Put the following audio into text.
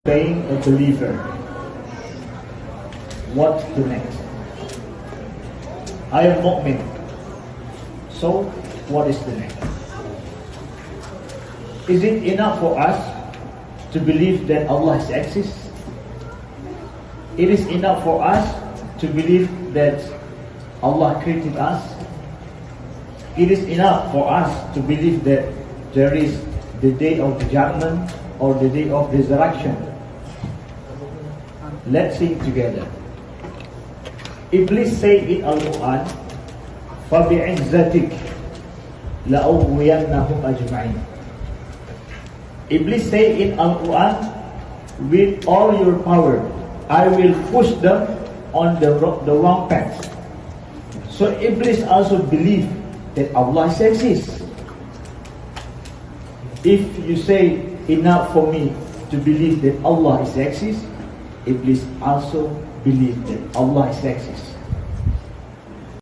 Being a believer, what's the next? I am mu'min. So, what is the next? Is it enough for us to believe that Allah exists? It is enough for us to believe that Allah created us. It is enough for us to believe that there is the day of judgment or the day of resurrection. Let's sing together. Iblis say in Al-Quran, فَبِعِزَّتِكَ لَأُغْوِيَنَّهُمْ أَجْمَعِينَ. Iblis say in Al-Quran, with all your power, I will push them on the wrong path. So Iblis also believe that Allah exists. If you say enough for me to believe that Allah exists, Iblis also believed that Allah exists.